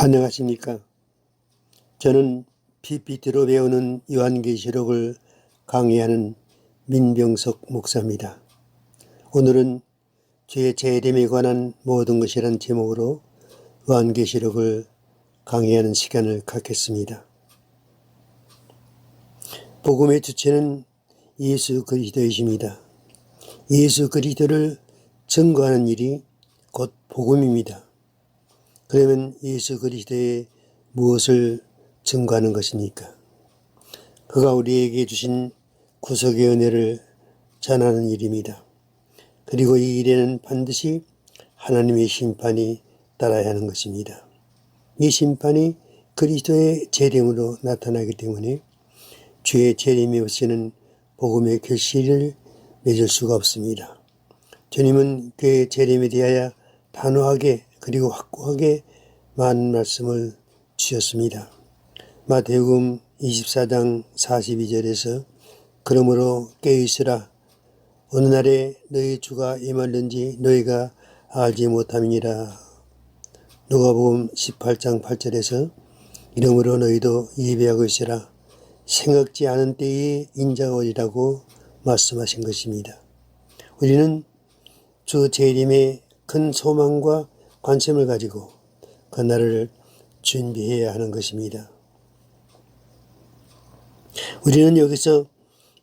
안녕하십니까. 저는 PPT로 배우는 요한계시록을 강의하는 민병석 목사입니다. 오늘은 주의 재림에 관한 모든 것이란 제목으로 요한계시록을 강의하는 시간을 갖겠습니다. 복음의 주체는 예수 그리스도이십니다. 예수 그리스도를 증거하는 일이 곧 복음입니다. 그러면 예수 그리스도의 무엇을 증거하는 것입니까? 그가 우리에게 주신 구속의 은혜를 전하는 일입니다. 그리고 이 일에는 반드시 하나님의 심판이 따라야 하는 것입니다. 이 심판이 그리스도의 재림으로 나타나기 때문에 주의 재림이 없이는 복음의 결실을 맺을 수가 없습니다. 주님은 그의 재림에 대하여 단호하게 그리고 확고하게 많은 말씀을 주셨습니다. 마태복음 24장 42절에서 그러므로 깨어있으라 어느 날에 너희 주가 임할는지 너희가 알지 못함이니라. 누가복음 18장 8절에서 이러므로 너희도 예배하고 있으라 생각지 않은 때에 인자가 오리라고 말씀하신 것입니다. 우리는 주 재림에 큰 소망과 관심을 가지고 그날을 준비해야 하는 것입니다. 우리는 여기서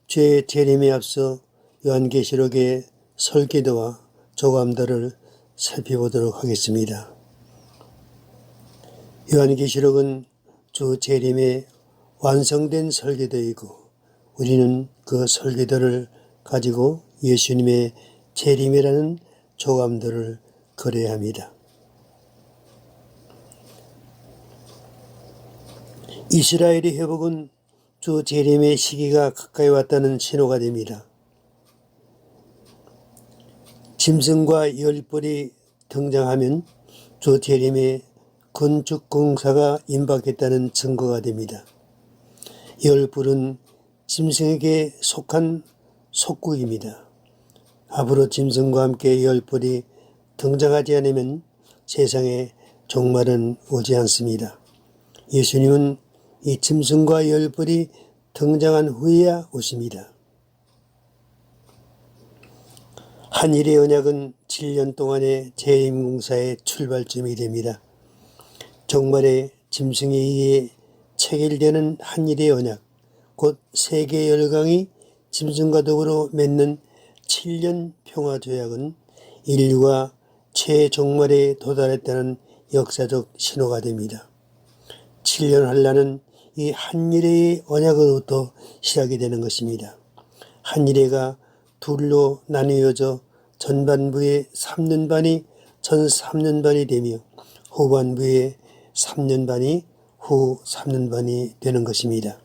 주의 재림에 앞서 요한계시록의 설계도와 조감들을 살펴보도록 하겠습니다. 요한계시록은 주 재림에 완성된 설계도이고 우리는 그 설계도를 가지고 예수님의 재림이라는 조감들을 그려야 합니다. 이스라엘의 회복은 주 재림의 시기가 가까이 왔다는 신호가 됩니다. 짐승과 열뿔이 등장하면 주 재림의 건축공사가 임박했다는 증거가 됩니다. 열뿔은 짐승에게 속한 속국입니다. 앞으로 짐승과 함께 열뿔이 등장하지 않으면 세상에 종말은 오지 않습니다. 예수님은 이 짐승과 열뿔이 등장한 후에야 오십니다. 한일의 언약은 7년 동안의 재림공사의 출발점이 됩니다. 종말의 짐승에 의해 체결되는 한일의 언약, 곧 세계 열강이 짐승과 더불어 맺는 7년 평화조약은 인류가 최종말에 도달했다는 역사적 신호가 됩니다. 7년 환란은 이 한일의 언약으로부터 시작이 되는 것입니다. 한일회가 둘로 나뉘어져 전반부의 3년 반이 전 3년 반이 되며 후반부의 3년 반이 후 3년 반이 되는 것입니다.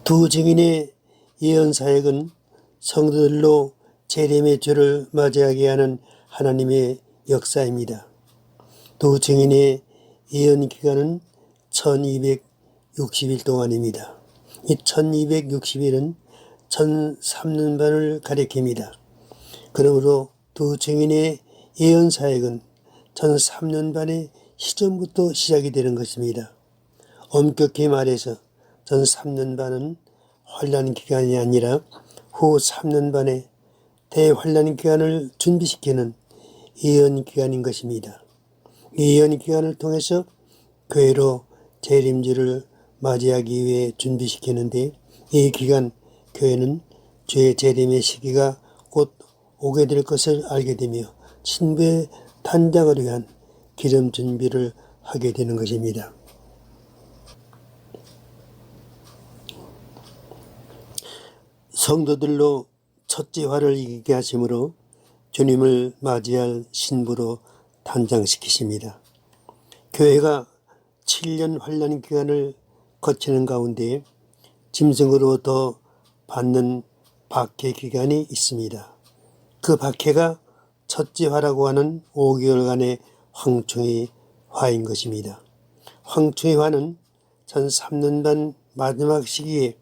두 증인의 예언사역은 성도들로 재림의 주를 맞이하게 하는 하나님의 역사입니다. 두 증인의 예언 기간은 1260일 동안입니다. 이 1260일은 전 3년 반을 가리킵니다. 그러므로 두 증인의 예언 사역은 전 3년 반의 시점부터 시작이 되는 것입니다. 엄격히 말해서 전 3년 반은 환란 기간이 아니라 후 3년 반의 대환란 기간을 준비시키는 예언 기간인 것입니다. 이 예언 기간을 통해서 교회로 재림주를 맞이하기 위해 준비시키는데 이 기간 교회는 주의 재림의 시기가 곧 오게 될 것을 알게 되며 신부의 단장을 위한 기름 준비를 하게 되는 것입니다. 성도들로 첫째 화를 이기게 하심으로 주님을 맞이할 신부로 단장시키십니다. 교회가 7년 환란 기간을 거치는 가운데 짐승으로부터 받는 박해 기간이 있습니다. 그 박해가 첫째 화라고 하는 5개월간의 황충의 화인 것입니다. 황충의 화는 전 3년 반 마지막 시기에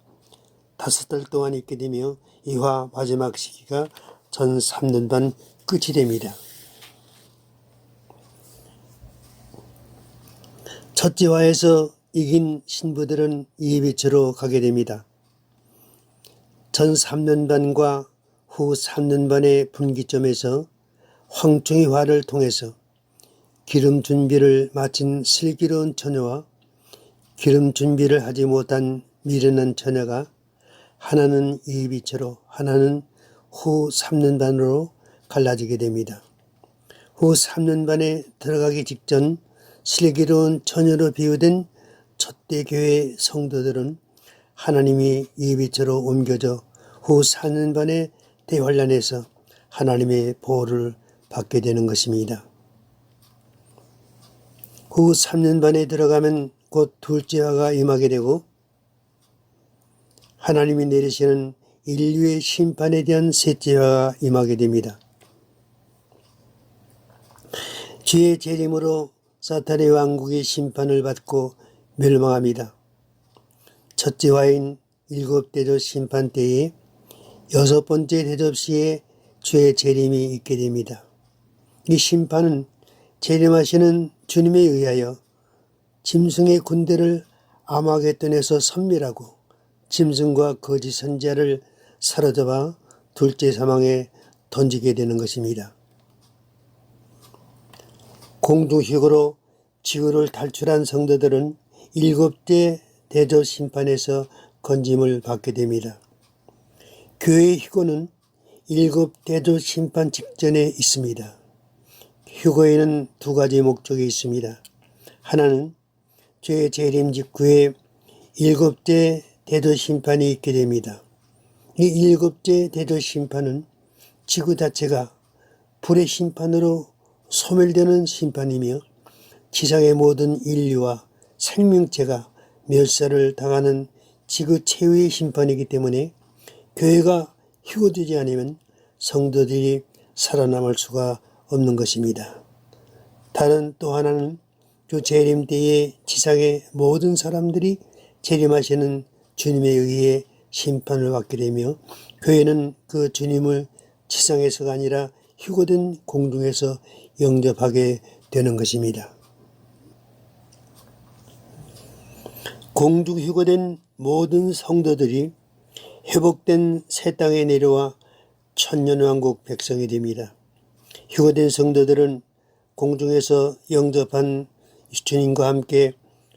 5달 동안 있게 되며 이 화 마지막 시기가 전 3년 반 끝이 됩니다. 첫째화에서 이긴 신부들은 예비처로 가게 됩니다. 전 3년반과 후 3년반의 분기점에서 황충의 화를 통해서 기름 준비를 마친 슬기로운 처녀와 기름 준비를 하지 못한 미련한 처녀가 하나는 예비처로 하나는 후 3년반으로 갈라지게 됩니다. 후 3년반에 들어가기 직전 슬기로운 처녀로 비유된 첫대 교회 성도들은 하나님이 예비처로 옮겨져 후 4년반의 대환란에서 하나님의 보호를 받게 되는 것입니다. 후 3년반에 들어가면 곧 둘째화가 임하게 되고 하나님이 내리시는 인류의 심판에 대한 셋째화가 임하게 됩니다. 죄의 재림으로 사탄의 왕국이 심판을 받고 멸망합니다. 첫째화인 일곱 대접 심판 때에 여섯 번째 대접 시에 죄의 재림이 있게 됩니다. 이 심판은 재림하시는 주님에 의하여 짐승의 군대를 아마겟돈에서 섬멸하고 짐승과 거짓 선지자를 사로잡아 둘째 사망에 던지게 되는 것입니다. 공중휴거로 지구를 탈출한 성도들은 일곱째 대접 심판에서 건짐을 받게 됩니다. 교회의 휴거는 일곱 대접 심판 직전에 있습니다. 휴거에는 두 가지 목적이 있습니다. 하나는 죄의 재림 직후에 일곱째 대접 심판이 있게 됩니다. 이 일곱째 대접 심판은 지구 자체가 불의 심판으로 소멸되는 심판이며 지상의 모든 인류와 생명체가 멸살을 당하는 지구 최후의 심판이기 때문에 교회가 휴거되지 않으면 성도들이 살아남을 수가 없는 것입니다. 다른 또 하나는 주 재림 때에 지상의 모든 사람들이 재림하시는 주님에 의해 심판을 받게 되며 교회는 그 주님을 지상에서가 아니라 휴거된 공중에서 영접하게 되는 것입니다. 공중 휴거된 모든 성도들이 회복된 새 땅에 내려와 천년왕국 백성이 됩니다. 휴거된 성도들은 공중에서 영접한 주님과 함께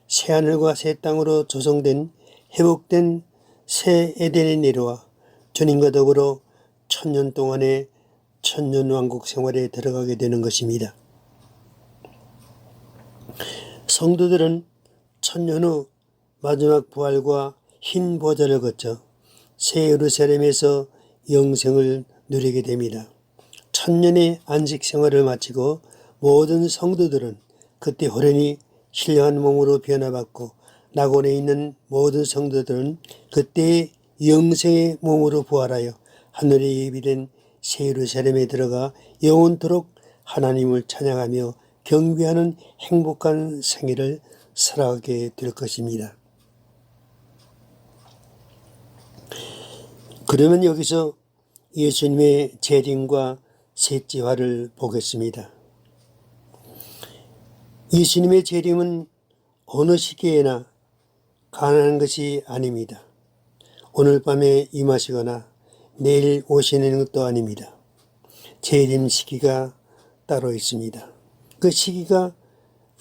새하늘과 새 땅으로 조성된 회복된 새 에덴에 내려와 주님과 더불어 천년 동안의 천년왕국 생활에 들어가게 되는 것입니다. 성도들은 천년 후 마지막 부활과 흰 보좌를 거쳐 새 예루살렘에서 영생을 누리게 됩니다. 천년의 안식 생활을 마치고 모든 성도들은 그때 호련히 신령한 몸으로 변화받고 낙원에 있는 모든 성도들은 그때의 영생의 몸으로 부활하여 하늘에 예비된 새 예루살렘에 들어가 영원토록 하나님을 찬양하며 경배하는 행복한 생애를 살아가게 될 것입니다. 그러면 여기서 예수님의 재림과 셋째화를 보겠습니다. 예수님의 재림은 어느 시기에나 가능한 것이 아닙니다. 오늘 밤에 임하시거나 내일 오시는 것도 아닙니다. 재림 시기가 따로 있습니다. 그 시기가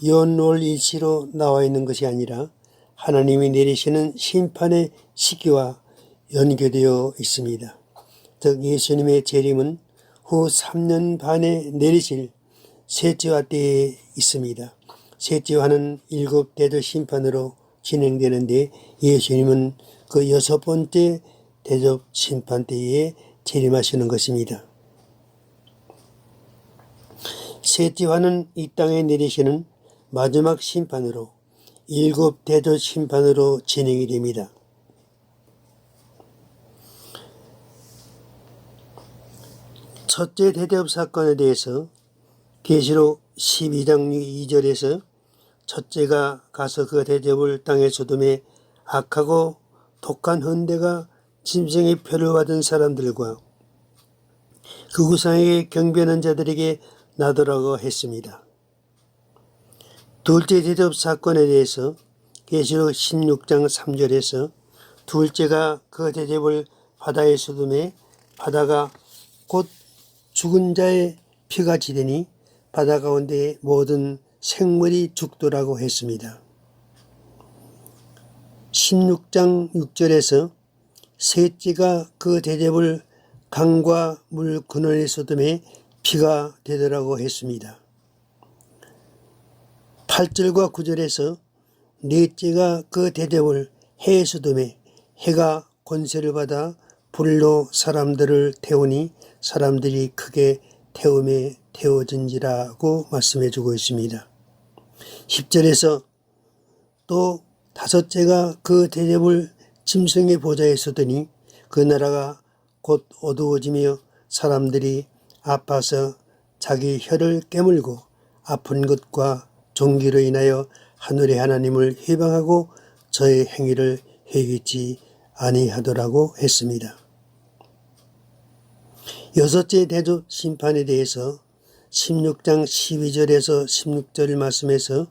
연월일시로 나와 있는 것이 아니라 하나님이 내리시는 심판의 시기와 연계되어 있습니다. 즉 예수님의 재림은 후 3년 반에 내리실 셋째화 때에 있습니다. 셋째화는 일곱 대접 심판으로 진행되는데 예수님은 그 여섯 번째 대접 심판 때에 재림하시는 것입니다. 셋째화는 이 땅에 내리시는 마지막 심판으로 일곱 대접 심판으로 진행이 됩니다. 첫째 대접 사건에 대해서 계시록 12장 2절에서 첫째가 가서 그 대접을 땅의 소돔에 악하고 독한 헌대가 짐승의 표를 받은 사람들과 그 우상에게 경배하는 자들에게 나더라고 했습니다. 둘째 대접 사건에 대해서 계시록 16장 3절에서 둘째가 그 대접을 바다에 쏟음에 바다가 곧 죽은 자의 피같이 되니 바다 가운데의 모든 생물이 죽더라고 했습니다. 16장 6절에서 셋째가 그 대접을 강과 물 근원에 쏟음에 피가 되더라고 했습니다. 8절과 9절에서 넷째가 그 대접을 해에 쏟음에 해가 권세를 받아 불로 사람들을 태우니 사람들이 크게 태움에 태워진지라고 말씀해 주고 있습니다. 10절에서 또 다섯째가 그 대접을 짐승의 보좌에 쏟으니 그 나라가 곧 어두워지며 사람들이 아파서 자기 혀를 깨물고 아픈 것과 종기로 인하여 하늘의 하나님을 회방하고 저의 행위를 회개치 아니하더라고 했습니다. 여섯째 대접 심판에 대해서 16장 12절에서 16절 말씀에서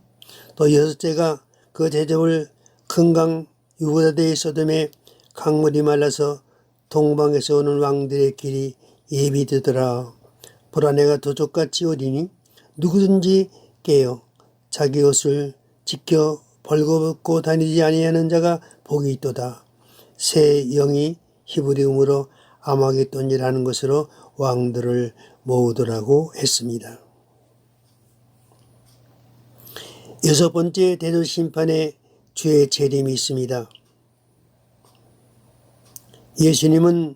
또 여섯째가 그 대접을 큰 강 유브라데에 쏟음에 강물이 말라서 동방에서 오는 왕들의 길이 예비되더라. 보라 내가 도적같이 오리니 누구든지 깨어 자기 옷을 지켜 벌거벗고 다니지 아니하는 자가 복이 있도다. 새 영이 히브리음으로 아마겟돈이라는 것으로 왕들을 모으더라고 했습니다. 여섯 번째 대접 심판에 주의 재림이 있습니다. 예수님은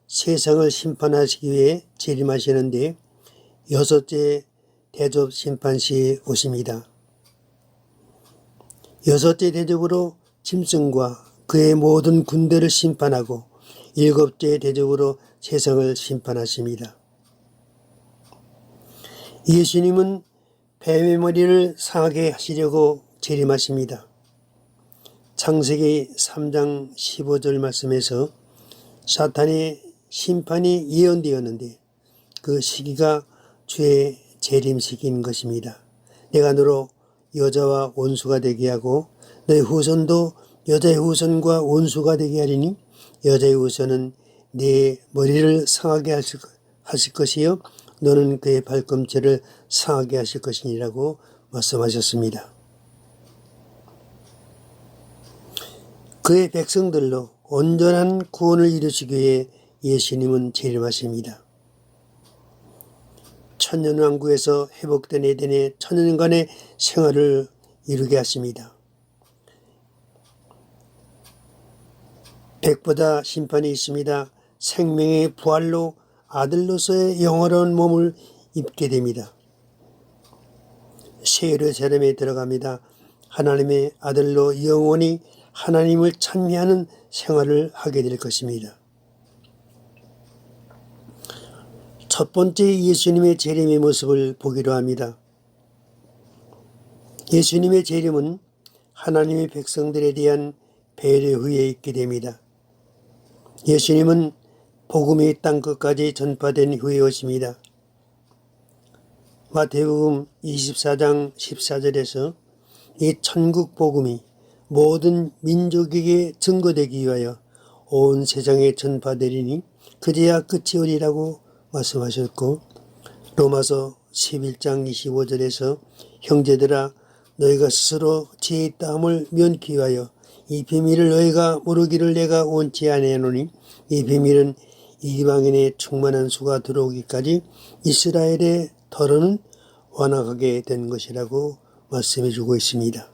세상을 심판하시기 위해 재림하시는데 여섯째 대접 심판 시에 오십니다. 여섯째 대접으로 짐승과 그의 모든 군대를 심판하고 일곱째 대접으로 세상을 심판하십니다. 예수님은 뱀의 머리를 상하게 하시려고 재림하십니다. 창세기 3장 15절 말씀에서 사탄의 심판이 예언되었는데 그 시기가 주의 재림 시기인 것입니다. 내가 너로 여자와 원수가 되게 하고 너의 후손도 여자의 후손과 원수가 되게 하리니 여자의 후손은 네 머리를 상하게 하실 것이요 너는 그의 발꿈치를 상하게 하실 것이니라고 말씀하셨습니다. 그의 백성들로 온전한 구원을 이루시기 위해 예수님은 재림하십니다. 천년왕국에서 회복된 에덴의 천년간의 생활을 이루게 하십니다. 백보다 심판이 있습니다. 생명의 부활로 아들로서의 영원한 몸을 입게 됩니다. 새 예루살렘에 들어갑니다. 하나님의 아들로 영원히 하나님을 찬미하는 생활을 하게 될 것입니다. 첫 번째 예수님의 재림의 모습을 보기로 합니다. 예수님의 재림은 하나님의 백성들에 대한 배려 후에 있게 됩니다. 예수님은 복음이 땅끝까지 전파된 후에 오십니다. 마태복음 24장 14절에서 이 천국 복음이 모든 민족에게 증거되기 위하여 온 세상에 전파되리니 그제야 끝이 오리라고 말씀하셨고 로마서 11장 25절에서 형제들아 너희가 스스로 지혜 있다함을 면키 위하여 이 비밀을 너희가 모르기를 내가 원치 아니하노니 이 비밀은 이방인의 충만한 수가 들어오기까지 이스라엘의 털은 완악하게 된 것이라고 말씀해 주고 있습니다.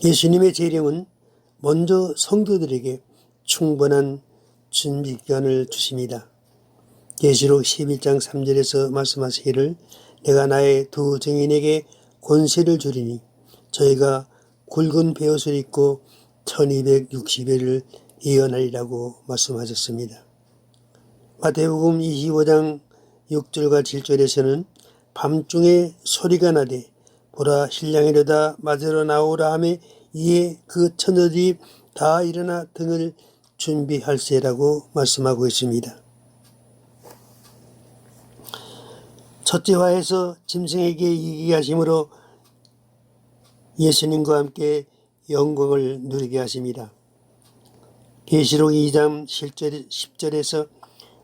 예수님의 재림은 먼저 성도들에게 충분한 준비 기간을 주십니다. 계시록 11장 3절에서 말씀하시기를 내가 나의 두 증인에게 권세를 주리니 저희가 굵은 베옷을 입고 1260일을 예언하리라고 말씀하셨습니다. 마태복음 25장 6절과 7절에서는 밤중에 소리가 나되 보라 신랑이로다 맞으러 나오라 하매 이에 그 처녀들이 다 일어나 등을 준비할세라고 말씀하고 있습니다. 첫째 화에서 짐승에게 이기게 하심으로 예수님과 함께 영광을 누리게 하십니다. 계시록 2장 10절에서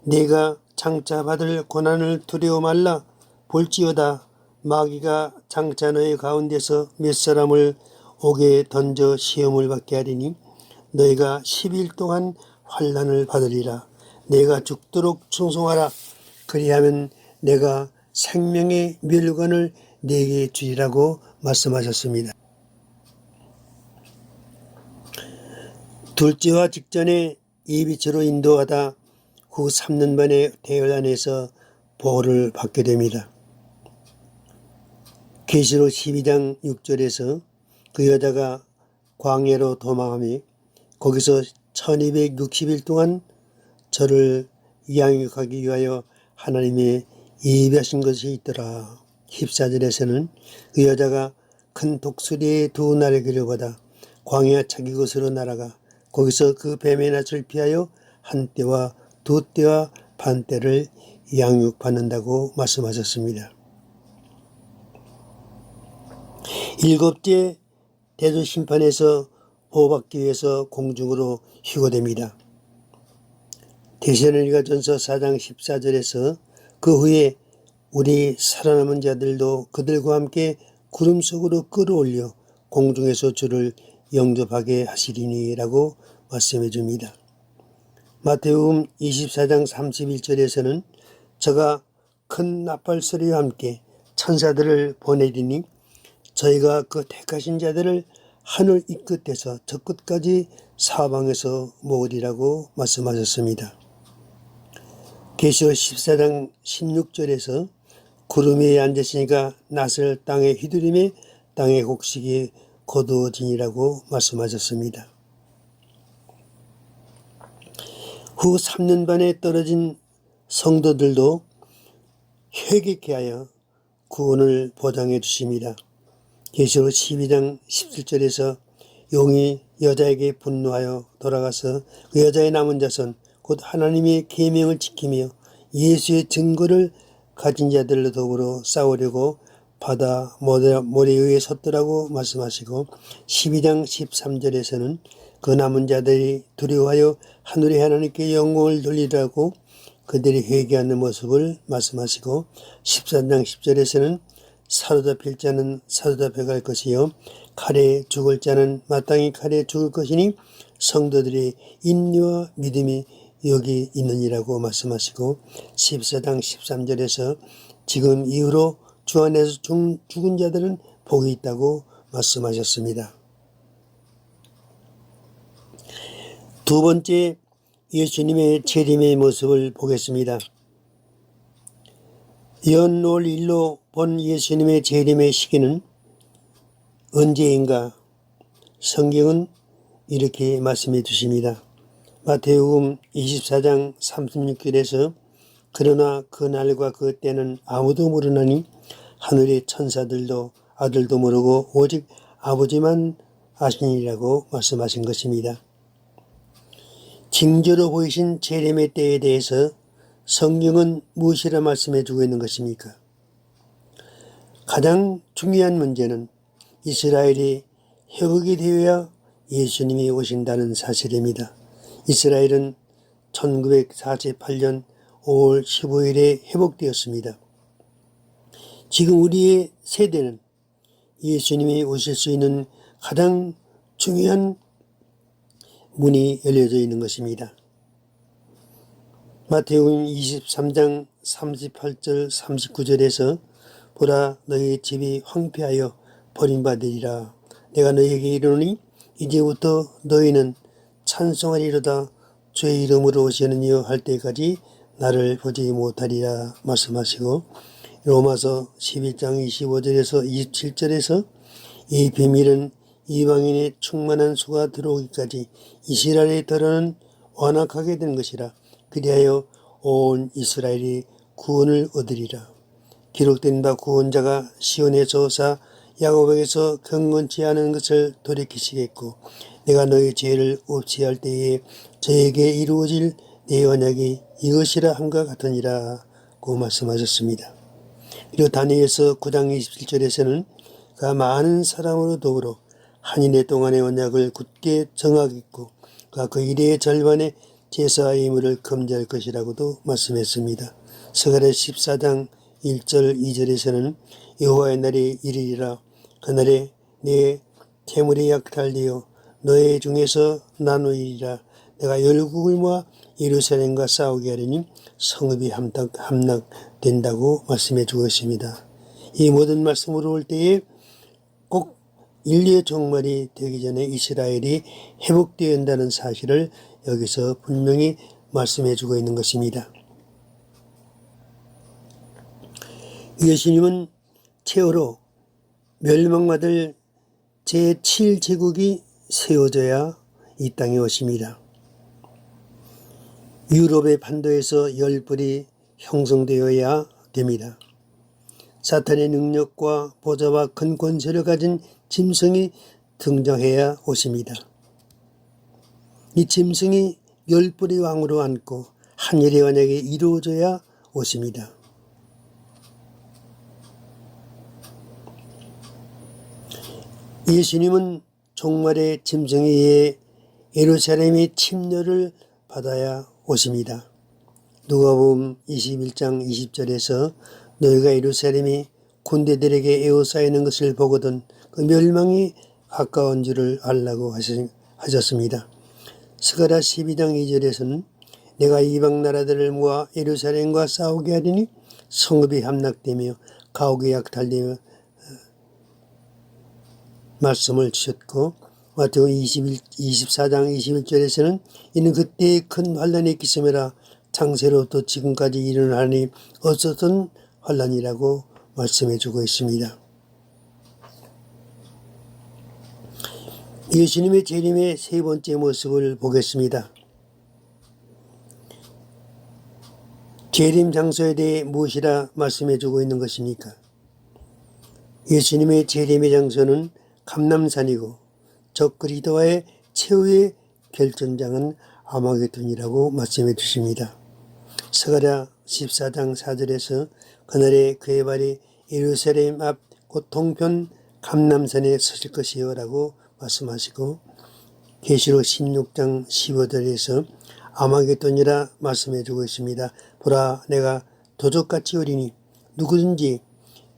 내가 장차 받을 고난을 두려워 말라. 볼지어다 마귀가 장차 너희 가운데서 몇 사람을 옥에 던져 시험을 받게 하리니 너희가 10일 동안 환난을 받으리라. 내가 죽도록 충성하라. 그리하면 내가 생명의 멸관을 내게 주리라고 말씀하셨습니다. 둘째와 직전에 예비처로 인도하다 후 3년 만에 대열안에서 보호를 받게 됩니다. 계시록 12장 6절에서 그 여자가 광야로 도망하며 거기서 1260일 동안 저를 양육하기 위하여 하나님의 예비하신 것이 있더라. 14절에서는 그 여자가 큰 독수리의 두 날개를 받아 광야 자기 곳으로 날아가 거기서 그 뱀의 낯을 피하여 한 때와 두 때와 반 때를 양육받는다고 말씀하셨습니다. 일곱째 대조심판에서 보호받기 위해서 공중으로 휴거됩니다. 데살로니가전서 4장 14절에서 그 후에 우리 살아남은 자들도 그들과 함께 구름 속으로 끌어올려 공중에서 주를 영접하게 하시리니 라고 말씀해 줍니다. 마태복음 24장 31절에서는 저가 큰 나팔 소리와 함께 천사들을 보내리니 저희가 그 택하신 자들을 하늘 이 끝에서 저 끝까지 사방에서 모으리라고 말씀하셨습니다. 계시록 14장 16절에서 구름 위에 앉으시니까 낫을 땅에 휘두르며 땅의 곡식이 거두어지니라고 말씀하셨습니다. 후 3년 반에 떨어진 성도들도 회개케 하여 구원을 보장해 주십니다. 계시록 12장 17절에서 용이 여자에게 분노하여 돌아가서 그 여자의 남은 자손 곧 하나님의 계명을 지키며 예수의 증거를 가진 자들로 더불어 싸우려고 바다 모래 위에 섰더라고 말씀하시고 12장 13절에서는 그 남은 자들이 두려워하여 하늘의 하나님께 영광을 돌리라고 그들이 회개하는 모습을 말씀하시고 13장 10절에서는 사로잡힐 자는 사로잡혀 갈 것이요 칼에 죽을 자는 마땅히 칼에 죽을 것이니 성도들의 인내와 믿음이 여기 있느니라고 말씀하시고 14장 13절에서 지금 이후로 주 안에서 죽은 자들은 복이 있다고 말씀하셨습니다. 두 번째 예수님의 재림의 모습을 보겠습니다. 연올 일로 본 예수님의 재림의 시기는 언제인가? 성경은 이렇게 말씀해 주십니다. 마태복음 24장 36절에서 그러나 그 날과 그 때는 아무도 모르나니 하늘의 천사들도 아들도 모르고 오직 아버지만 아시니라고 말씀하신 것입니다. 징조로 보이신 재림의 때에 대해서 성경은 무엇이라 말씀해 주고 있는 것입니까? 가장 중요한 문제는 이스라엘이 회복이 되어야 예수님이 오신다는 사실입니다. 이스라엘은 1948년 5월 15일에 회복되었습니다. 지금 우리의 세대는 예수님이 오실 수 있는 가장 중요한 문이 열려져 있는 것입니다. 마태복음 23장 38절 39절에서 보라 너희 집이 황폐하여 버림받으리라. 내가 너희에게 이르노니 이제부터 너희는 찬송하리로다. 주의 이름으로 오시는 이여 할 때까지 나를 보지 못하리라 말씀하시고 로마서 11장 25절에서 27절에서 이 비밀은 이방인의 충만한 수가 들어오기까지 이스라엘의 더러는 완악하게 된 것이라. 그리하여 온 이스라엘이 구원을 얻으리라. 기록된 바 구원자가 시온에서 오사 야곱에게서 경건치 않은 것을 돌이키시겠고 내가 너희 죄를 없이 할 때에 저에게 이루어질 내 언약이 이것이라 함과 같으니라 고 말씀하셨습니다. 그리고 다니엘서 9장 27절에서는 그가 많은 사람으로 더불어 한 일해 동안의 언약을 굳게 정하겠고 그가 그 일의 절반에 제사의 의무를 금지할 것이라고도 말씀했습니다. 스가랴 14장 1절 2절에서는 여호와의 날이 이르리라. 그날에 내 태물이 약탈되어 너희 중에서 나누리라. 내가 열국을 모아 예루살렘과 싸우게 하리니 성읍이 함락된다고 말씀해 주고 있습니다. 이 모든 말씀으로 올 때에 꼭 인류의 종말이 되기 전에 이스라엘이 회복되어야 한다는 사실을 여기서 분명히 말씀해 주고 있는 것입니다. 예수님은 최후로 멸망받을 제7제국이 세워져야 이 땅에 오십니다. 유럽의 판도에서 열불이 형성되어야 됩니다. 사탄의 능력과 보좌와 큰 권세를 가진 짐승이 등장해야 오십니다. 이 짐승이 열불의 왕으로 앉고 한일의 언약이 이루어져야 오십니다. 예수님은 종말의 짐승에 의해 예루살렘의 침략을 받아야 오십니다. 누가복음 21장 20절에서 너희가 예루살렘이 군대들에게 에워싸이는 것을 보거든 그 멸망이 가까운 줄을 알라고 하셨습니다. 스가랴 12장 2절에서는 내가 이방 나라들을 모아 예루살렘과 싸우게 하리니 성읍이 함락되며 가옥이 약탈되며 말씀을 주셨고 마태복음 24장 21절에서는 이는 그때의 큰 환란이 있겠음이라 창세로부터 지금까지 일어나니 없었던 환란이라고 말씀해 주고 있습니다. 예수님의 재림의 세 번째 모습을 보겠습니다. 재림 장소에 대해 무엇이라 말씀해 주고 있는 것입니까? 예수님의 재림의 장소는 감람산이고 적 그리스도와의 최후의 결전장은 아마겟돈이라고 말씀해 주십니다. 스가랴 14장 4절에서 그날에 그의 발이 예루살렘 앞 곧 동편 감람산에 서실 것이요 라고 말씀하시고 계시록 16장 15절에서 아마겟돈이라 말씀해 주고 있습니다. 보라 내가 도적같이 오리니 누구든지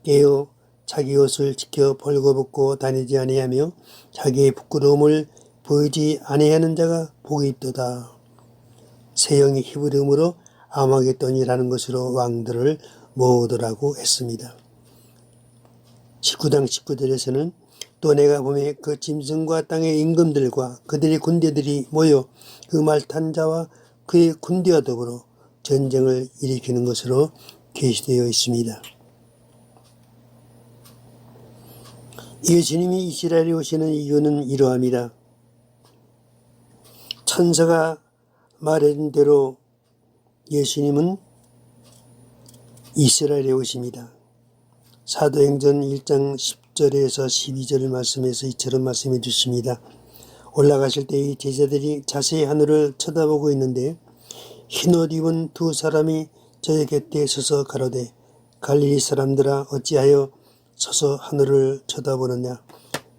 깨어 자기 옷을 지켜 벌거벗고 다니지 아니하며 자기의 부끄러움을 보이지 아니하는 자가 복이 있도다. 세 영의 히브리어로 아마겟돈이라는 것으로 왕들을 모으더라고 했습니다. 19장 19절에서는 또 내가 보매 그 짐승과 땅의 임금들과 그들의 군대들이 모여 그 말탄 자와 그의 군대와 더불어 전쟁을 일으키는 것으로 계시되어 있습니다. 예수님이 이스라엘에 오시는 이유는 이러합니다. 천사가 말한 대로 예수님은 이스라엘에 오십니다. 사도행전 1장 10절에서 12절 말씀에서 이처럼 말씀해 주십니다. 올라가실 때 이 제자들이 자세히 하늘을 쳐다보고 있는데 흰옷 입은 두 사람이 저의 곁에 서서 가로되 갈릴리 사람들아 어찌하여 서서 하늘을 쳐다보느냐.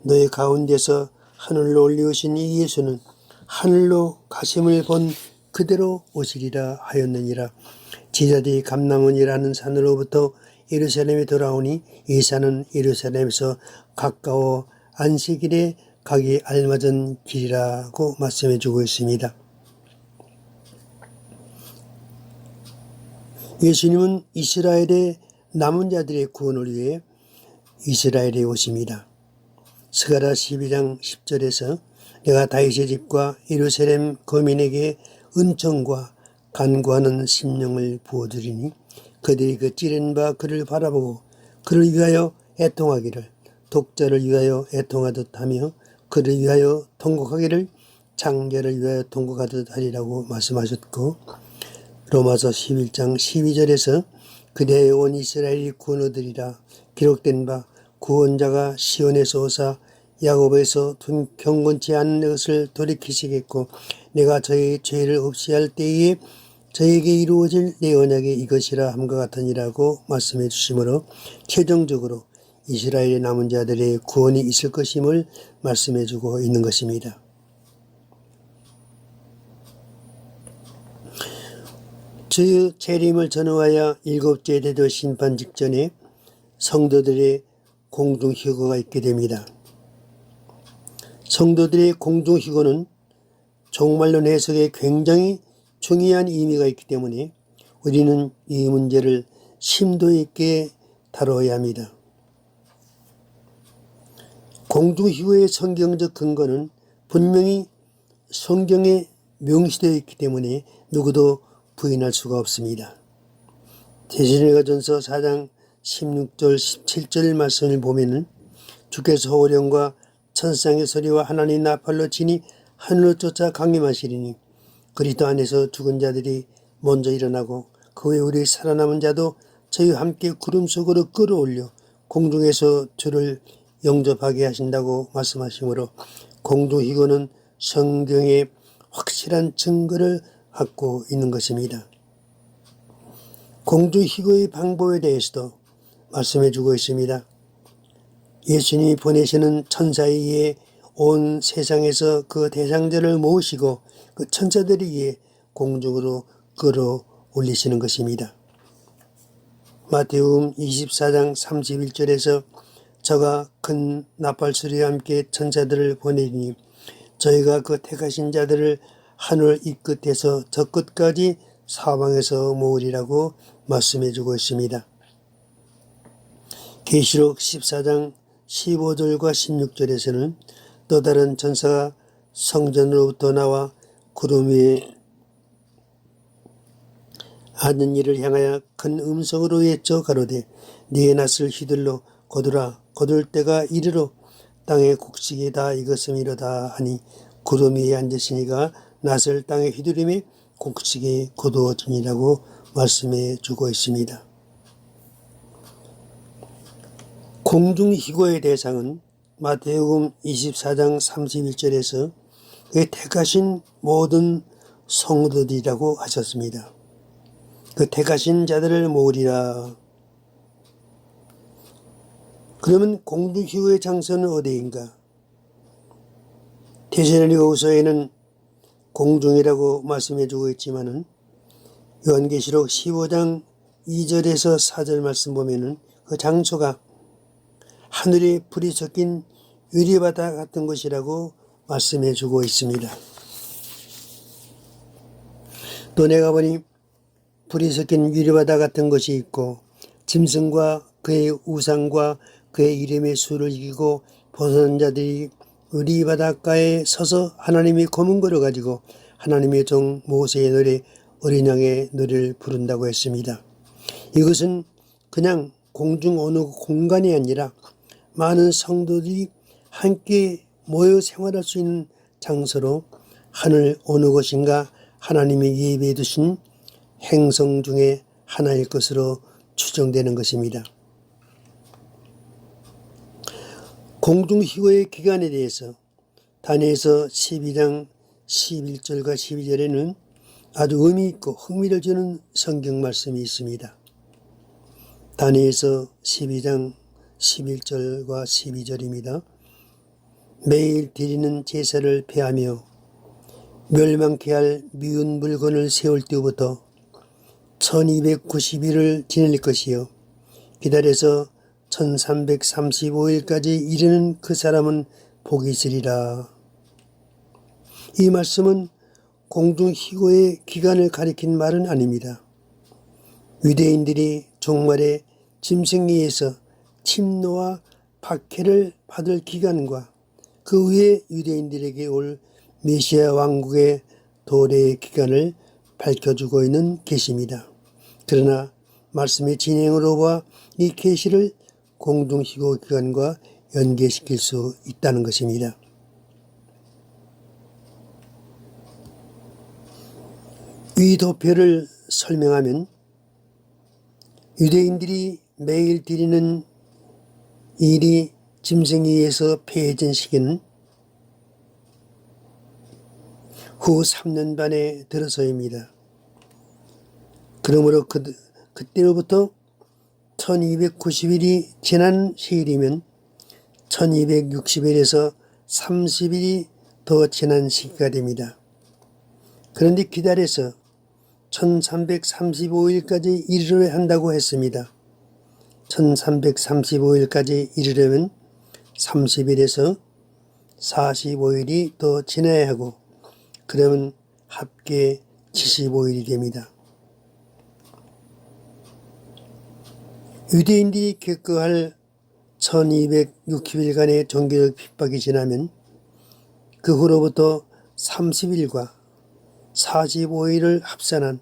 너의 가운데서 하늘로 올리우신 이 예수는 하늘로 가심을 본 그대로 오시리라 하였느니라. 제자들이 감람원이라는 산으로부터 예루살렘에 돌아오니 이 산은 예루살렘에서 가까워 안식일에 가기 알맞은 길이라고 말씀해 주고 있습니다. 예수님은 이스라엘의 남은 자들의 구원을 위해 이스라엘에 오십니다. 스가랴 12장 10절에서 내가 다윗의 집과 예루살렘 거민에게 은총과 간구하는 심령을 부어주리니 그들이 그 찌른 바 그를 바라보고 그를 위하여 애통하기를 독자를 위하여 애통하듯 하며 그를 위하여 통곡하기를 장자를 위하여 통곡하듯 하리라고 말씀하셨고 로마서 11장 12절에서 그대의 온 이스라엘이 구원 얻으리라 기록된 바 구원자가 시온에서 오사 야곱에서 경건치 않은 것을 돌이키시겠고 내가 저의 죄를 없이 할 때에 저에게 이루어질 내 언약이 이것이라 함과 같으니라고 말씀해 주시므로 최종적으로 이스라엘의 남은 자들의 구원이 있을 것임을 말씀해 주고 있는 것입니다. 주 재림을 전후하여 일곱째 대도 심판 직전에 성도들의 공중휴거가 있게 됩니다. 성도들의 공중휴거는 종말론 해석에 굉장히 중요한 의미가 있기 때문에 우리는 이 문제를 심도 있게 다뤄야 합니다. 공중휴거의 성경적 근거는 분명히 성경에 명시되어 있기 때문에 누구도 부인할 수가 없습니다. 데살로니가전서 4장 16절 17절 말씀을 보면은 주께서 호령과 천상의 소리와 하나님의 나팔로 치니 하늘로 쫓아 강림하시리니 그리스도 안에서 죽은 자들이 먼저 일어나고 그 후에 우리 살아남은 자도 저희와 함께 구름 속으로 끌어올려 공중에서 주를 영접하게 하신다고 말씀하시므로 공중휴거는 성경의 확실한 증거를 갖고 있는 것입니다. 공중휴거의 방법에 대해서도 말씀해 주고 있습니다. 예수님이 보내시는 천사에 의해 온 세상에서 그 대상자를 모으시고 그 천사들에 의해 공중으로 끌어올리시는 것입니다. 마태복음 24장 31절에서 저가 큰 나팔소리와 함께 천사들을 보내니 저희가 그 택하신 자들을 하늘 이 끝에서 저 끝까지 사방에서 모으리라고 말씀해 주고 있습니다. 계시록 14장 15절과 16절에서는 또 다른 천사가 성전으로부터 나와 구름 위에 앉은 이를 향하여 큰 음성으로 외쳐 가로되 네게 낯을 휘둘러 거두라 거둘 때가 이르러 땅의 곡식이 다 익었음이로다 하니 구름 위에 앉으시니가 낯을 땅에 휘두르며 곡식이 거두어지니라고 말씀해 주고 있습니다. 공중휴거의 대상은 마태복음 24장 31절에서 그 택하신 모든 성도들이라고 하셨습니다. 그 택하신 자들을 모으리라. 그러면 공중휴거의 장소는 어디인가? 데살로니가후서에는 공중이라고 말씀해 주고 있지만은 요한계시록 15장 2절에서 4절 말씀 보면은 그 장소가 하늘에 불이 섞인 유리바다 같은 것이라고 말씀해 주고 있습니다. 또 내가 보니 불이 섞인 유리바다 같은 것이 있고 짐승과 그의 우상과 그의 이름의 수를 이기고 벗어난 자들이 우리 바닷가에 서서 하나님의 검은 거를 가지고 하나님의 종 모세의 노래 어린 양의 노래를 부른다고 했습니다. 이것은 그냥 공중 어느 공간이 아니라 많은 성도들이 함께 모여 생활할 수 있는 장소로 하늘 어느 곳인가 하나님이 예비해 두신 행성 중에 하나일 것으로 추정되는 것입니다. 공중휴거의 기간에 대해서 다니엘서 12장 11절과 12절에는 아주 의미 있고 흥미를 주는 성경 말씀이 있습니다. 다니엘서 12장 11절과 12절입니다. 매일 드리는 제사를 폐하며 멸망케 할 미운 물건을 세울 때부터 1290일을 지낼 것이요 기다려서 1335일까지 이르는 그 사람은 복이 있으리라. 이 말씀은 공중휴거의 기간을 가리킨 말은 아닙니다. 유대인들이 종말에 짐승에 의해서 침노와 박해를 받을 기간과 그 후에 유대인들에게 올 메시아 왕국의 도래의 기간을 밝혀주고 있는 계시입니다. 그러나 말씀의 진행으로 봐 이 계시를 공중휴거 기간과 연계시킬 수 있다는 것입니다. 이 도표를 설명하면 유대인들이 매일 드리는 일이 짐승에 의해서 폐해진 시기는 후 3년 반에 들어서입니다. 그러므로 그때로부터 1290일이 지난 시일이면 1260일에서 30일이 더 지난 시기가 됩니다. 그런데 기다려서 1335일까지 이르러야 한다고 했습니다. 1335일까지 이르려면 30일에서 45일이 더 지나야 하고, 그러면 합계 75일이 됩니다. 유대인들이 겪어야 할 1260일간의 종교적 핍박이 지나면 그 후로부터 30일과 45일을 합산한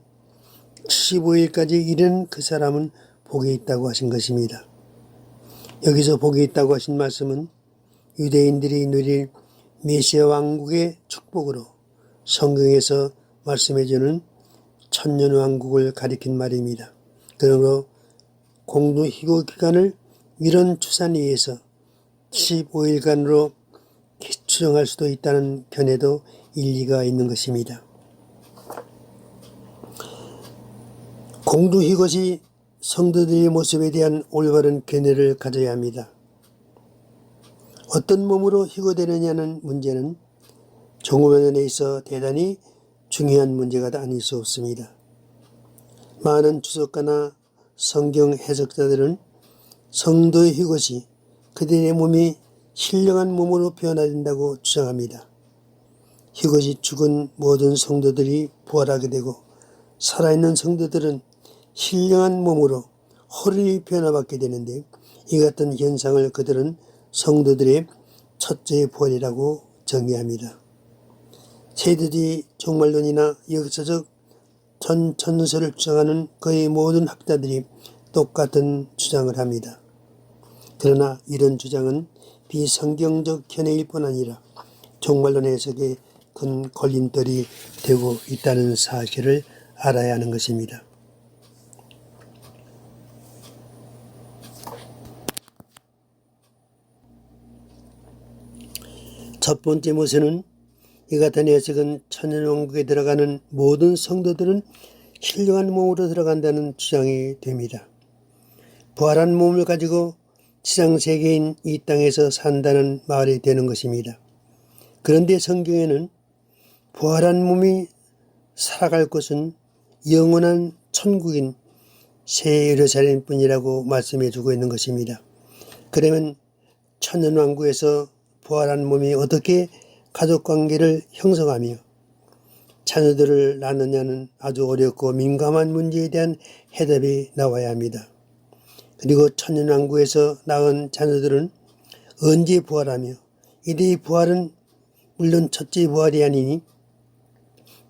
75일까지 이르는 그 사람은 복이 있다고 하신 것입니다. 여기서 복이 있다고 하신 말씀은 유대인들이 누릴 메시아 왕국의 축복으로 성경에서 말씀해 주는 천년 왕국을 가리킨 말입니다. 그러므로 공동희고 기간을 이런 추산에 의해서 15일간으로 추정할 수도 있다는 견해도 일리가 있는 것입니다. 공동희것이 성도들의 모습에 대한 올바른 견해를 가져야 합니다. 어떤 몸으로 희고되느냐는 문제는 종교면에 있어 대단히 중요한 문제가 아닐 수 없습니다. 많은 주석가나 성경 해석자들은 성도의 희것이 그들의 몸이 신령한 몸으로 변화된다고 주장합니다. 희것이 죽은 모든 성도들이 부활하게 되고 살아있는 성도들은 신령한 몸으로 홀히 변화받게 되는데, 이 같은 현상을 그들은 성도들의 첫째 부활이라고 정의합니다. 세대주의 종말론이나 역사적 전천서를 주장하는 거의 모든 학자들이 똑같은 주장을 합니다. 그러나 이런 주장은 비성경적 견해일 뿐 아니라 종말론 해석의 큰 걸림돌이 되고 있다는 사실을 알아야 하는 것입니다. 첫 번째 모세는 이 같은 해석은 천년왕국에 들어가는 모든 성도들은 신령한 몸으로 들어간다는 주장이 됩니다. 부활한 몸을 가지고 지상세계인 이 땅에서 산다는 말이 되는 것입니다. 그런데 성경에는 부활한 몸이 살아갈 곳은 영원한 천국인 새 예루살렘뿐이라고 말씀해 주고 있는 것입니다. 그러면 천년왕국에서 부활한 몸이 어떻게 가족관계를 형성하며 자녀들을 낳느냐는 아주 어렵고 민감한 문제에 대한 해답이 나와야 합니다. 그리고 천년왕국에서 낳은 자녀들은 언제 부활하며 이들의 부활은 물론 첫째 부활이 아니니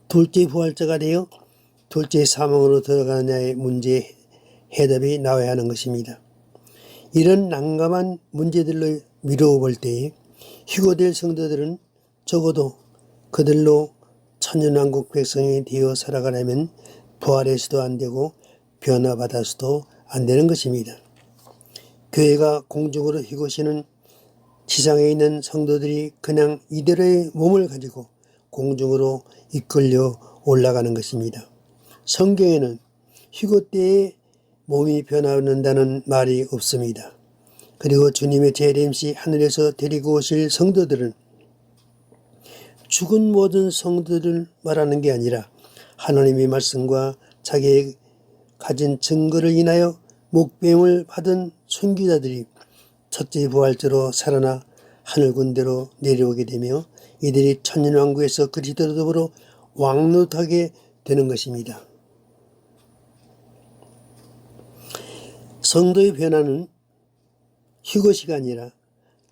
둘째 부활자가 되어 둘째 사망으로 들어가느냐의 문제에 해답이 나와야 하는 것입니다. 이런 난감한 문제들로 미루어 볼 때에 희고될 성도들은 적어도 그들로 천년왕국 백성이 되어 살아가려면 부활해서도 안 되고 변화받아서도 안 되는 것입니다. 교회가 공중으로 희고시는 지상에 있는 성도들이 그냥 이대로의 몸을 가지고 공중으로 이끌려 올라가는 것입니다. 성경에는 희고 때에 몸이 변화한다는 말이 없습니다. 그리고 주님의 재림 시 하늘에서 데리고 오실 성도들은 죽은 모든 성도들을 말하는 게 아니라 하나님의 말씀과 자기의 가진 증거를 인하여 목배임을 받은 선교자들이 첫째 부활자로 살아나 하늘 군대로 내려오게 되며 이들이 천년왕국에서 그리스도로 더불어 왕노하게 되는 것입니다. 성도의 변화는 희고시가 아니라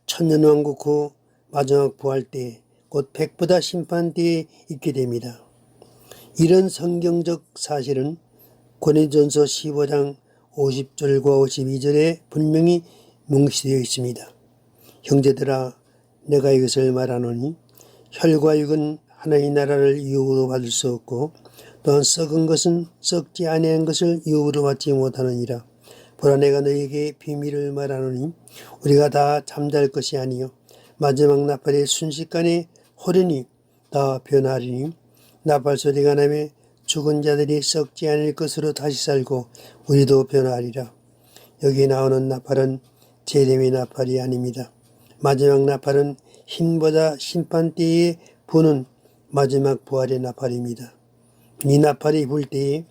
천년왕국 후 마지막 부활 때 곧 백보다 심판 때에 있게 됩니다. 이런 성경적 사실은 고린도전서 15장 50절과 52절에 분명히 명시되어 있습니다. 형제들아 내가 이것을 말하노니 혈과 육은 하나님의 나라를 유업으로 받을 수 없고 또한 썩은 것은 썩지 아니한 것을 유업으로 받지 못하느니라. 보라 내가 너희에게 비밀을 말하노니 우리가 다 잠잘 것이 아니요 마지막 나팔의 순식간에 호련히 다 변하리니 나팔 소리가 나며 죽은 자들이 썩지 않을 것으로 다시 살고 우리도 변하리라. 여기 나오는 나팔은 재림의 나팔이 아닙니다. 마지막 나팔은 흰보다 심판 때에 부는 마지막 부활의 나팔입니다. 이 나팔이 불 때에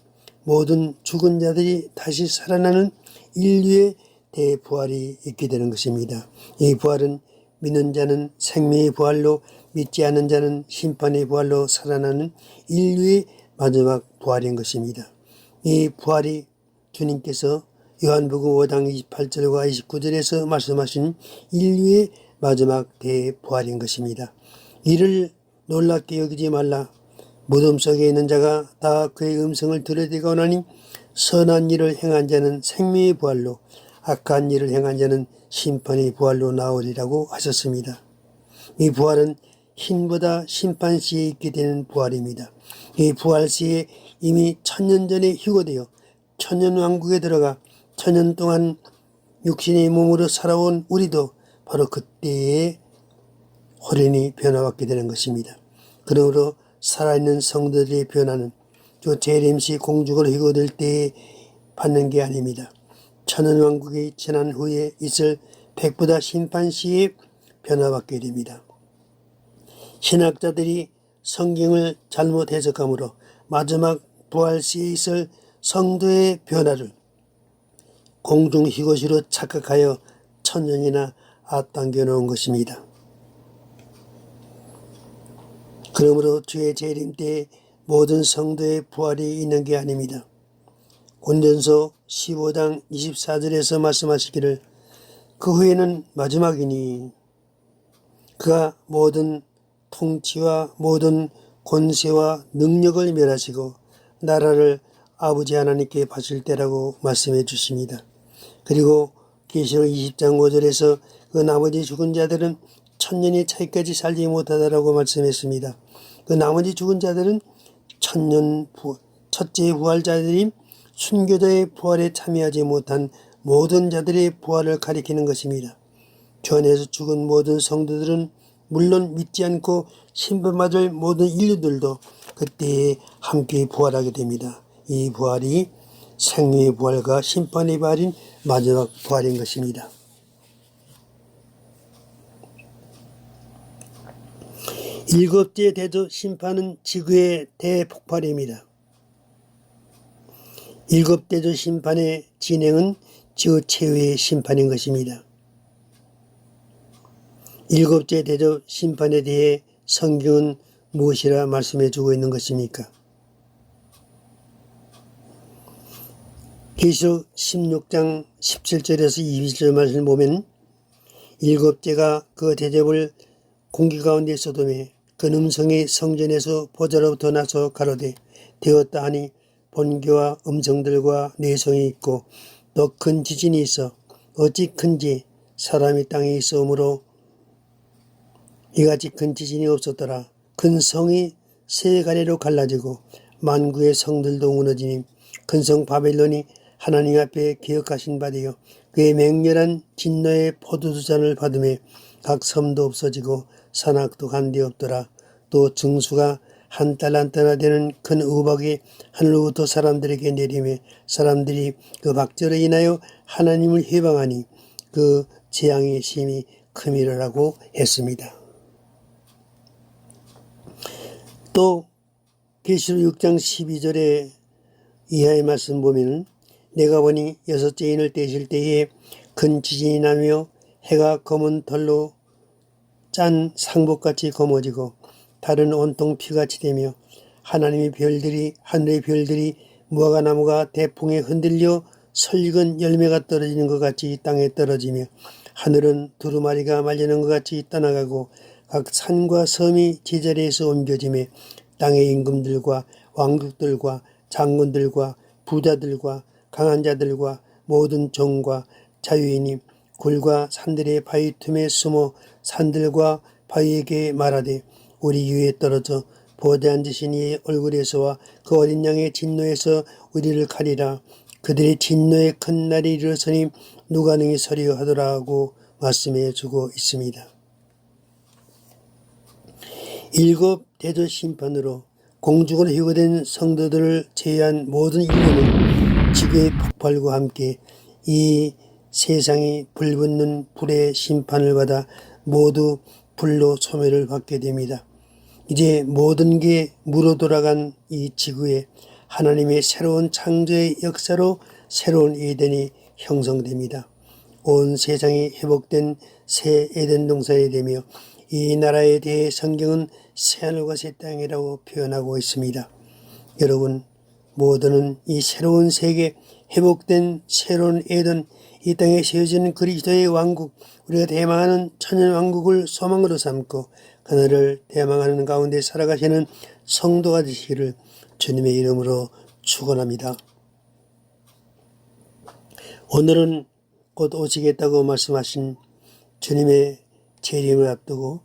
모든 죽은 자들이 다시 살아나는 인류의 대부활이 있게 되는 것입니다. 이 부활은 믿는 자는 생명의 부활로, 믿지 않는 자는 심판의 부활로 살아나는 인류의 마지막 부활인 것입니다. 이 부활이 주님께서 요한복음 5장 28절과 29절에서 말씀하신 인류의 마지막 대부활인 것입니다. 이를 놀랍게 여기지 말라. 무덤 속에 있는 자가 다 그의 음성을 들으리가 오나니 선한 일을 행한 자는 생명의 부활로, 악한 일을 행한 자는 심판의 부활로 나오리라고 하셨습니다. 이 부활은 흰보다 심판 시에 있게 되는 부활입니다. 이 부활 시에 이미 천년 전에 휴거되어 천년왕국에 들어가 천년 동안 육신의 몸으로 살아온 우리도 바로 그때에 호련히 변화받게 되는 것입니다. 그러므로 살아있는 성도들의 변화는 주 재림시 공중으로 휴거될 때에 받는 게 아닙니다. 천년왕국이 지난 후에 있을 백보다 심판 시에 변화받게 됩니다. 신학자들이 성경을 잘못 해석함으로 마지막 부활 시에 있을 성도의 변화를 공중 휴거시로 착각하여 천년이나 앞당겨 놓은 것입니다. 그러므로 주의 재림 때에 모든 성도의 부활이 있는 게 아닙니다. 고린도전서 15장 24절에서 말씀하시기를 그 후에는 마지막이니 그가 모든 통치와 모든 권세와 능력을 멸하시고 나라를 아버지 하나님께 바칠 때라고 말씀해 주십니다. 그리고 계시록 20장 5절에서 그 나머지 죽은 자들은 천년의 차이까지 살지 못하다라고 말씀했습니다. 그 나머지 죽은 자들은 첫째 부활자들인 순교자의 부활에 참여하지 못한 모든 자들의 부활을 가리키는 것입니다. 주 안에서 죽은 모든 성도들은 물론 믿지 않고 심판받을 모든 인류들도 그때에 함께 부활하게 됩니다. 이 부활이 생명의 부활과 심판의 부활인 마지막 부활인 것입니다. 일곱째 대조 심판은 지구의 대폭발입니다. 일곱 대조 심판의 진행은 지구 최후의 심판인 것입니다. 일곱째 대조 심판에 대해 성경은 무엇이라 말씀해 주고 있는 것입니까? 계시록 16장 17절에서 20절 말씀을 보면 일곱째가 그 대접을 공기 가운데 쏟음에 그 음성이 성전에서 보좌로부터 나서 가로되 되었다 하니 번개와 음성들과 내성이 있고 또 큰 지진이 있어 어찌 큰지 사람이 땅에 있으므로 이같이 큰 지진이 없었더라. 큰 성이 세 가래로 갈라지고 만구의 성들도 무너지니 큰 성 바벨론이 하나님 앞에 기억하신 바 되어 그의 맹렬한 진노의 포도주잔을 받음에 각 섬도 없어지고 산악도 간데 없더라. 또 증수가 한 달란트나 되는 큰 우박이 하늘로부터 사람들에게 내리매 사람들이 그 박절로 인하여 하나님을 회방하니 그 재앙의 심이 크미라라고 했습니다. 또 계시록 6장 12절에 이하의 말씀 보면 내가 보니 여섯째 인을 떼실 때에 큰 지진이 나며 해가 검은 털로 짠 상복같이 검어지고 달은 온통 피같이 되며 하나님의 별들이 하늘의 별들이 무화과나무가 대풍에 흔들려 설익은 열매가 떨어지는 것 같이 땅에 떨어지며 하늘은 두루마리가 말리는 것 같이 떠나가고 각 산과 섬이 제자리에서 옮겨지며 땅의 임금들과 왕국들과 장군들과 부자들과 강한 자들과 모든 종과 자유인이 굴과 산들의 바위 틈에 숨어 산들과 바위에게 말하되 우리 위에 떨어져 보좌에 앉으신 이의 얼굴에서와 그 어린 양의 진노에서 우리를 가리라. 그들의 진노의 큰 날이 이르렀으니 누가 능히 서리요 하더라고 말씀해 주고 있습니다. 일곱 대조 심판으로 공중으로 휴거된 성도들을 제외한 모든 인류는 지구의 폭발과 함께 이 세상이 불붙는 불의 심판을 받아 모두 불로 소멸을 받게 됩니다. 이제 모든 게 무로 돌아간 이 지구에 하나님의 새로운 창조의 역사로 새로운 에덴이 형성됩니다. 온 세상이 회복된 새 에덴 동산이 되며 이 나라에 대해 성경은 새하늘과 새 땅이라고 표현하고 있습니다. 여러분, 모두는 이 새로운 세계, 회복된 새로운 에덴, 이 땅에 세워지는 그리스도의 왕국, 우리가 대망하는 천년왕국을 소망으로 삼고 그날을 대망하는 가운데 살아가시는 성도가 되시기를 주님의 이름으로 축원합니다. 오늘은 곧 오시겠다고 말씀하신 주님의 재림을 앞두고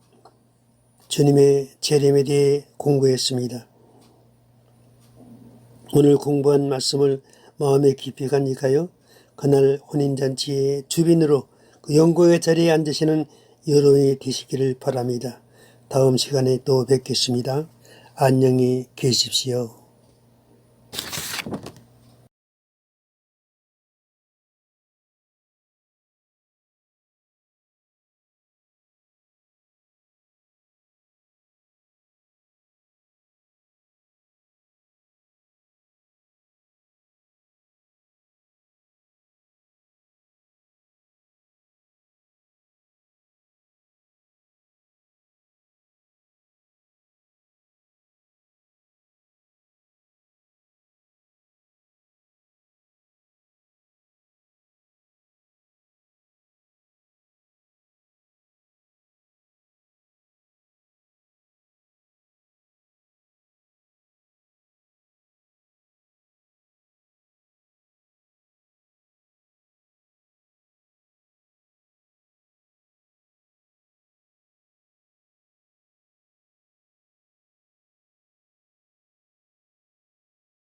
주님의 재림에 대해 공부했습니다. 오늘 공부한 말씀을 마음에 깊이 간직하여 그날 혼인잔치의 주빈으로 그 영광의 자리에 앉으시는 여러분이 되시기를 바랍니다. 다음 시간에 또 뵙겠습니다. 안녕히 계십시오.